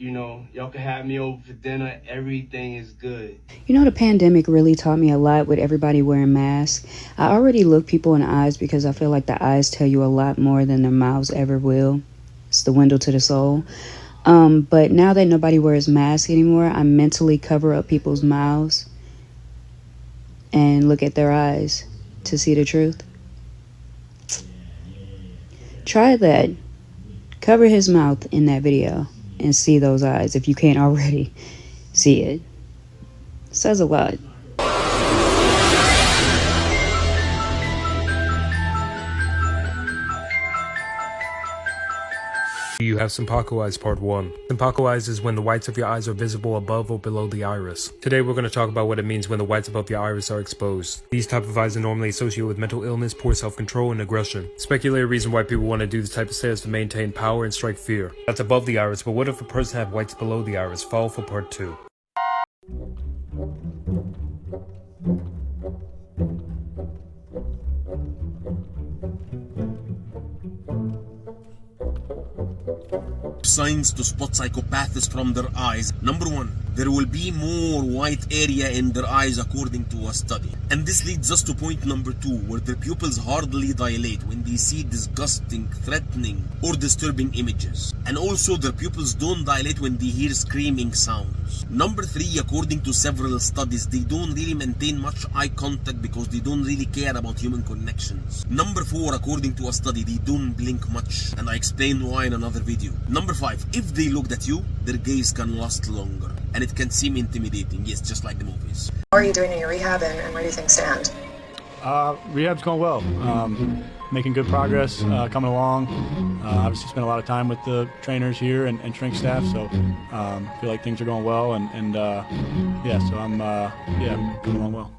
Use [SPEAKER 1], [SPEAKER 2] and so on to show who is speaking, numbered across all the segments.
[SPEAKER 1] Y'all can have me over for dinner. Everything is good.
[SPEAKER 2] The pandemic really taught me a lot with everybody wearing masks. I already look people in the eyes because I feel like the eyes tell you a lot more than their mouths ever will. It's the window to the soul. But now that nobody wears masks anymore, I mentally cover up people's mouths and look at their eyes to see the truth. Try that. Cover his mouth in that video and see those eyes if you can't already see it. Says a lot.
[SPEAKER 3] You have sanpaku eyes part 1. Sanpaku eyes is when the whites of your eyes are visible above or below the iris. Today we're going to talk about what it means when the whites above the iris are exposed. These type of eyes are normally associated with mental illness, poor self-control, and aggression. Speculated reason why people want to do this type of stare is to maintain power and strike fear. That's above the iris, but what if a person had whites below the iris? Follow for part 2.
[SPEAKER 4] Signs to spot psychopaths from their eyes. Number 1, there will be more white area in their eyes according to a study. And this leads us to point number 2, where their pupils hardly dilate when they see disgusting, threatening, or disturbing images. And also their pupils don't dilate when they hear screaming sounds. Number 3, according to several studies, they don't really maintain much eye contact because they don't really care about human connections. Number 4, according to a study, they don't blink much, and I explained why in another video. Number 5, if they looked at you, their gaze can last longer, and it can seem intimidating, yes, just like the movies.
[SPEAKER 5] How are you doing in your rehab, and where do you things stand?
[SPEAKER 6] Rehab's going well. Making good progress, coming along. Obviously spent a lot of time with the trainers here and shrink staff, so feel like things are going well, and yeah, so I'm coming along well.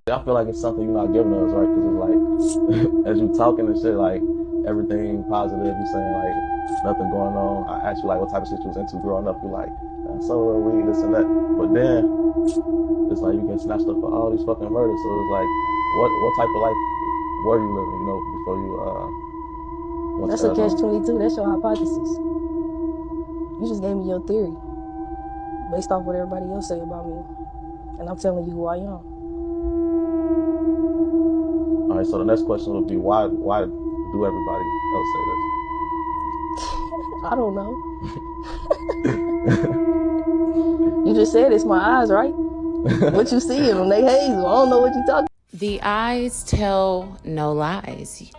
[SPEAKER 7] I feel like it's something you're not giving us, right? Because it's like, as you talking and shit, like, everything positive, you saying, like, nothing going on. I asked you, like, what type of shit you was into growing up. You like, so weed, this and that. But then, it's like you get snatched up for all these fucking murders. So it's like, what type of life were you living, before you,
[SPEAKER 8] That's a catch-22. That's your hypothesis. You just gave me your theory based off what everybody else say about me. And I'm telling you who I am.
[SPEAKER 7] All right, so the next question would be, why do everybody else say this?
[SPEAKER 8] I don't know. You just said it's my eyes, right? What you see them, they hazel. I don't know what you talking.
[SPEAKER 9] The eyes tell no lies.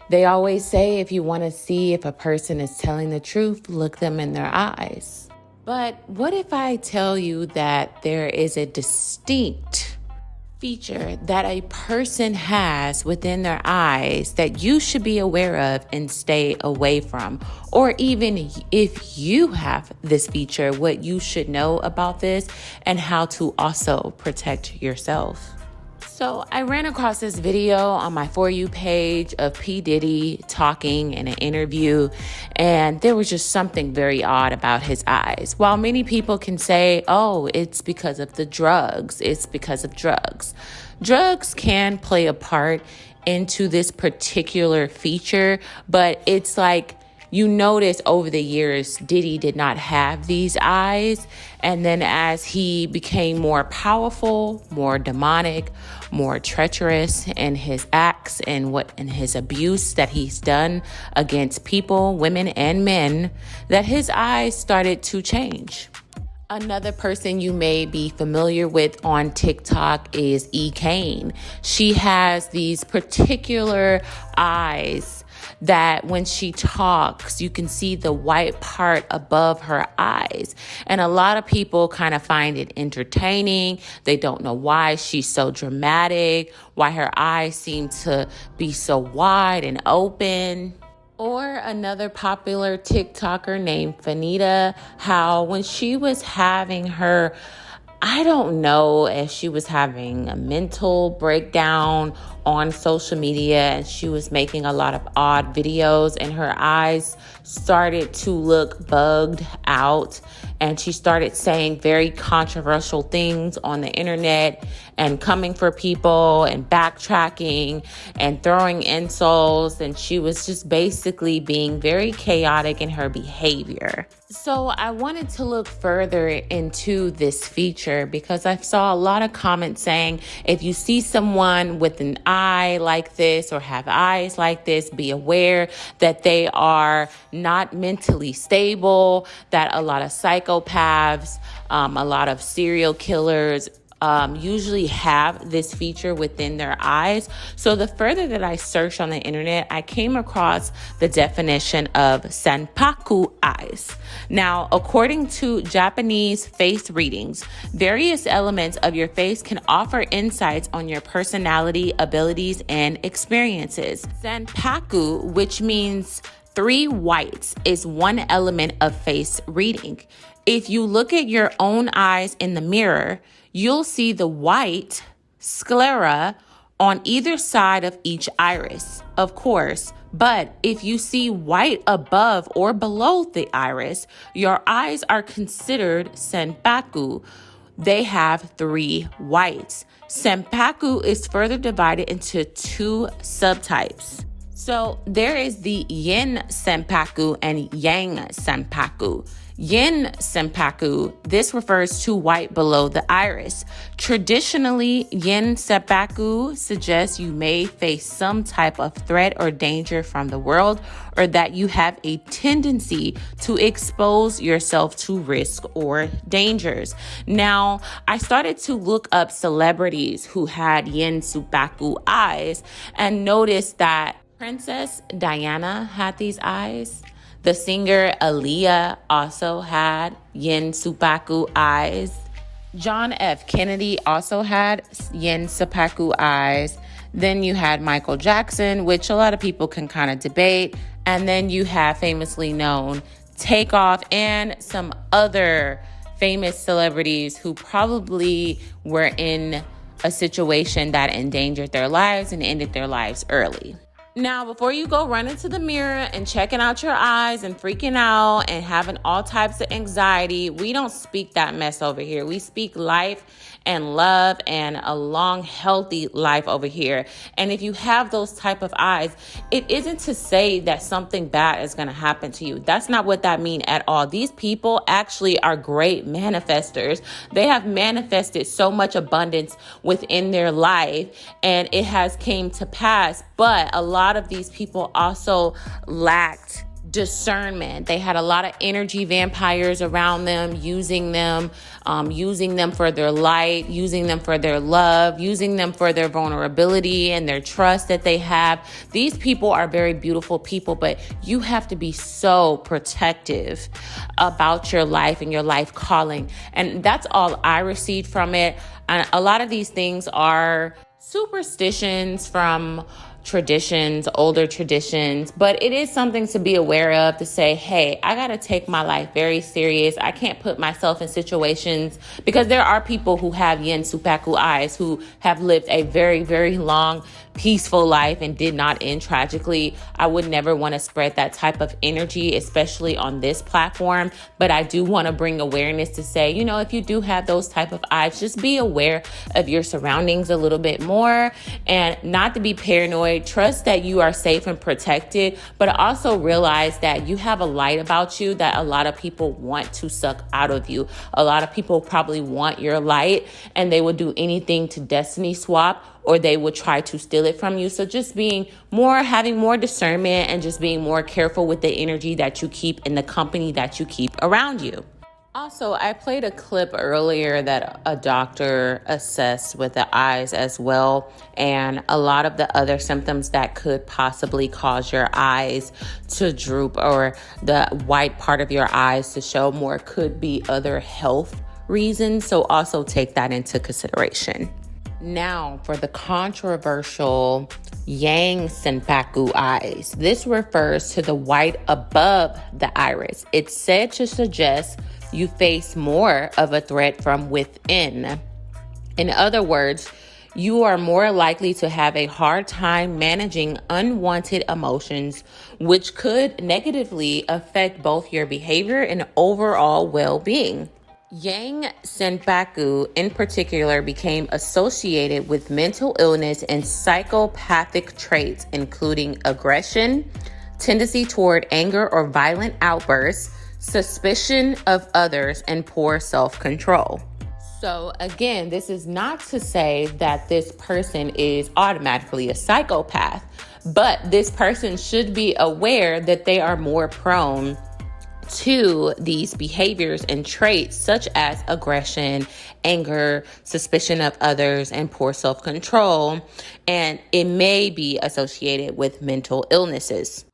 [SPEAKER 9] They always say if you want to see if a person is telling the truth, look them in their eyes. But what if I tell you that there is a distinct feature that a person has within their eyes that you should be aware of and stay away from? Or even if you have this feature, what you should know about this and how to also protect yourself. So I ran across this video on my For You page of P. Diddy talking in an interview, and there was just something very odd about his eyes. While many people can say, oh, it's because of the drugs, it's because of drugs. Drugs can play a part into this particular feature, but it's like, you notice over the years, Diddy did not have these eyes. And then as he became more powerful, more demonic, more treacherous in his acts and his abuse that he's done against people, women and men, that his eyes started to change. Another person you may be familiar with on TikTok is E. Kane. She has these particular eyes that when she talks, you can see the white part above her eyes. And a lot of people kind of find it entertaining. They don't know why she's so dramatic, why her eyes seem to be so wide and open. Or another popular TikToker named Fanita, how when she was having her, I don't know if she was having a mental breakdown on social media, and she was making a lot of odd videos, and her eyes started to look bugged out, and she started saying very controversial things on the internet and coming for people and backtracking and throwing insults, and she was just basically being very chaotic in her behavior. So I wanted to look further into this feature because I saw a lot of comments saying, if you see someone with an eye like this or have eyes like this, be aware that they are not mentally stable, that a lot of psychopaths, a lot of serial killers, usually have this feature within their eyes. So the further that I searched on the internet, I came across the definition of sanpaku eyes. Now, according to Japanese face readings, various elements of your face can offer insights on your personality, abilities, and experiences. Sanpaku, which means 3 whites, is one element of face reading. If you look at your own eyes in the mirror, you'll see the white sclera on either side of each iris, of course. But if you see white above or below the iris, your eyes are considered sanpaku. They have 3 whites. Sanpaku is further divided into 2 subtypes. So there is the yin sanpaku and yang sanpaku. Yin sanpaku, this refers to white below the iris. Traditionally, yin sanpaku suggests you may face some type of threat or danger from the world, or that you have a tendency to expose yourself to risk or dangers. Now, I started to look up celebrities who had yin sanpaku eyes and noticed that Princess Diana had these eyes. The singer Aaliyah also had yin sanpaku eyes. John F. Kennedy also had yin sanpaku eyes. Then you had Michael Jackson, which a lot of people can kind of debate. And then you have famously known Takeoff and some other famous celebrities who probably were in a situation that endangered their lives and ended their lives early. Now, before you go running to the mirror and checking out your eyes and freaking out and having all types of anxiety, we don't speak that mess over here. We speak life and love and a long, healthy life over here. And if you have those type of eyes, it isn't to say that something bad is going to happen to you. That's not what that means at all. These people actually are great manifestors. They have manifested so much abundance within their life, and it has came to pass. But a lot of these people also lacked discernment. They had a lot of energy vampires around them, using them for their light, using them for their love, using them for their vulnerability and their trust that they have. These people are very beautiful people, but you have to be so protective about your life and your life calling. And that's all I received from it. And a lot of these things are superstitions from traditions, older traditions, but it is something to be aware of, to say, hey, I got to take my life very serious. I can't put myself in situations, because there are people who have yin sanpaku eyes who have lived a very, very long, peaceful life and did not end tragically. I would never want to spread that type of energy, especially on this platform. But I do want to bring awareness to say, you know, if you do have those type of eyes, just be aware of your surroundings a little bit more, and not to be paranoid. Trust that you are safe and protected, but also realize that you have a light about you that a lot of people want to suck out of you. A lot of people probably want your light, and they will do anything to destiny swap, or they will try to steal it from you. So just having more discernment, and just being more careful with the energy that you keep and the company that you keep around you. Also, I played a clip earlier that a doctor assessed with the eyes as well, and a lot of the other symptoms that could possibly cause your eyes to droop, or the white part of your eyes to show more, could be other health reasons. So also take that into consideration. Now, for the controversial yang sanpaku eyes. This refers to the white above the iris. It's said to suggest you face more of a threat from within. In other words, you are more likely to have a hard time managing unwanted emotions, which could negatively affect both your behavior and overall well-being. Yang sanpaku in particular became associated with mental illness and psychopathic traits, including aggression, tendency toward anger or violent outbursts, suspicion of others, and poor self-control. So again, this is not to say that this person is automatically a psychopath, but this person should be aware that they are more prone to these behaviors and traits such as aggression, anger, suspicion of others, and poor self-control, and it may be associated with mental illnesses.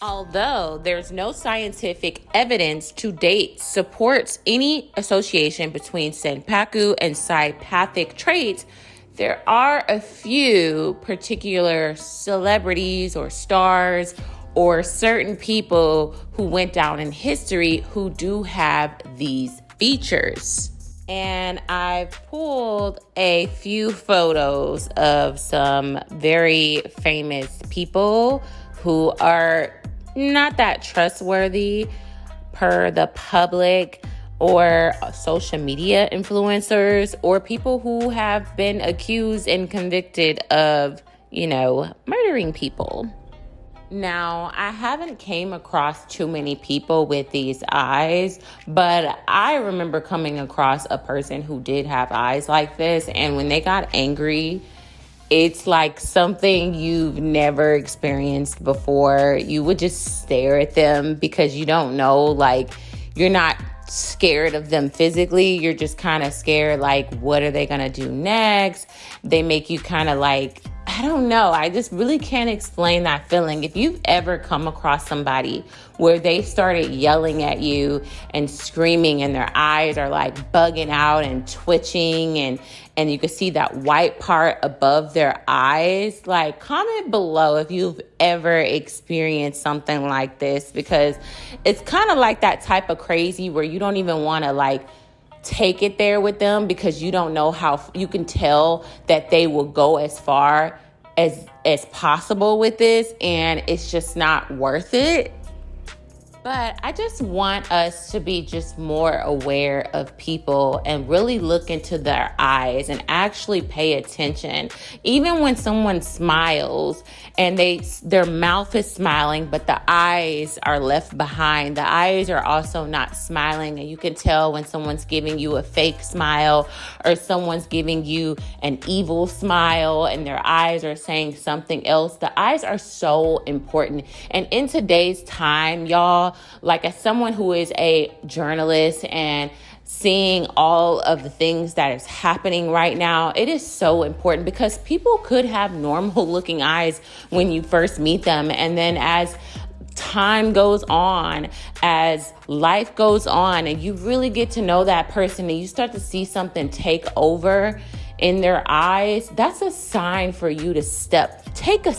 [SPEAKER 9] Although there's no scientific evidence to date supports any association between sanpaku and psychopathic traits, there are a few particular celebrities or stars or certain people who went down in history who do have these features. And I've pulled a few photos of some very famous people who are not that trustworthy per the public or social media influencers or people who have been accused and convicted of, murdering people. Now, I haven't came across too many people with these eyes, but I remember coming across a person who did have eyes like this, and when they got angry, it's like something you've never experienced before. You would just stare at them because you don't know, you're not scared of them physically. You're just kind of scared, what are they going to do next? They make you kind of I don't know. I just really can't explain that feeling. If you've ever come across somebody where they started yelling at you and screaming and their eyes are bugging out and twitching and you can see that white part above their eyes, comment below if you've ever experienced something like this, because it's kind of like that type of crazy where you don't even want to take it there with them because you don't know how you can tell that they will go as far as possible with this, and it's just not worth it. But I just want us to be just more aware of people and really look into their eyes and actually pay attention. Even when someone smiles and their mouth is smiling, but the eyes are left behind. The eyes are also not smiling, and you can tell when someone's giving you a fake smile or someone's giving you an evil smile and their eyes are saying something else. The eyes are so important. And in today's time, y'all, as someone who is a journalist and seeing all of the things that is happening right now, it is so important because people could have normal looking eyes when you first meet them. And then as time goes on, as life goes on, and you really get to know that person and you start to see something take over in their eyes, that's a sign for you to take a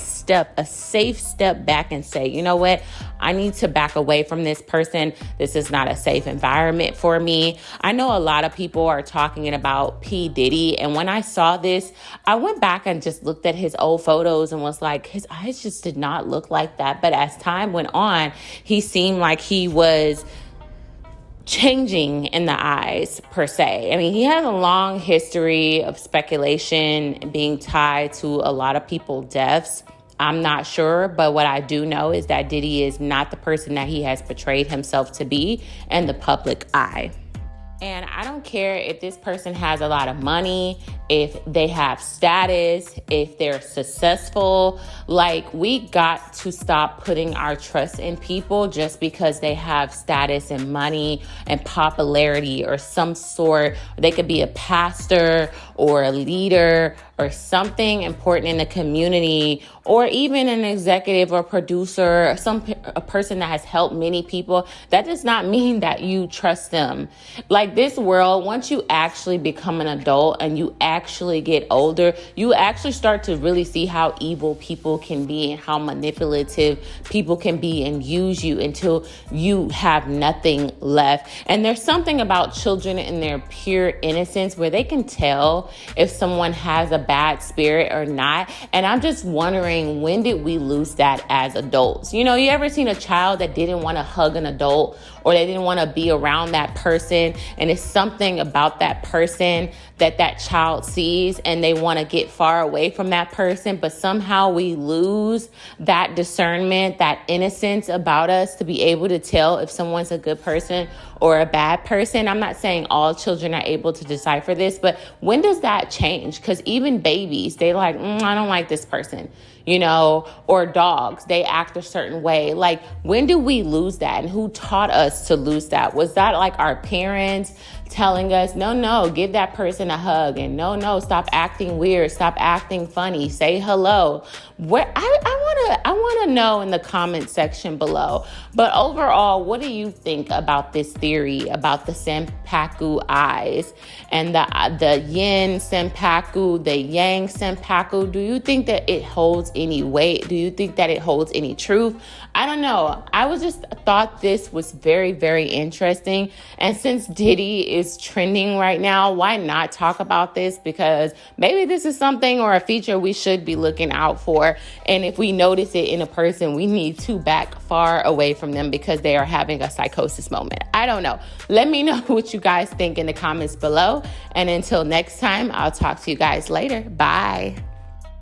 [SPEAKER 9] safe step back and say, you know what? I need to back away from this person. This is not a safe environment for me. I know a lot of people are talking about P. Diddy. And when I saw this, I went back and just looked at his old photos and was like, his eyes just did not look like that. But as time went on, he seemed like he was changing in the eyes per se. I mean, he has a long history of speculation being tied to a lot of people's deaths. I'm not sure, but what I do know is that Diddy is not the person that he has portrayed himself to be in the public eye. And I don't care if this person has a lot of money, if they have status, if they're successful. We got to stop putting our trust in people just because they have status and money and popularity or some sort. They could be a pastor or a leader or something important in the community, or even an executive or producer, or a person that has helped many people. That does not mean that you trust them. This world, once you actually become an adult and you actually get older, you actually start to really see how evil people can be and how manipulative people can be and use you until you have nothing left. And there's something about children in their pure innocence where they can tell if someone has a bad spirit or not. And I'm just wondering, when did we lose that as adults? You know, you ever seen a child that didn't want to hug an adult, or they didn't want to be around that person, and it's something about that person that that child sees and they want to get far away from that person, but somehow we lose that discernment, that innocence about us to be able to tell if someone's a good person or a bad person. I'm not saying all children are able to decipher this, but when does that change? Because even babies, they like, I don't like this person, you know, or dogs, they act a certain way. Like, when do we lose that? And who taught us to lose that? Was that like our parents telling us, no, give that person a hug, and no, stop acting weird, stop acting funny, say hello? Where I want to know in the comment section below. But overall, what do you think about this theory about the sanpaku eyes and the yin sanpaku, the yang sanpaku? Do you think that it holds any weight? Do you think that it holds any truth? I don't know. I thought this was very, very interesting. And since Diddy is trending right now, why not talk about this? Because maybe this is something or a feature we should be looking out for. And if we notice it in a person, we need to back far away from them because they are having a psychosis moment. I don't know. Let me know what you guys think in the comments below. And until next time, I'll talk to you guys later. Bye.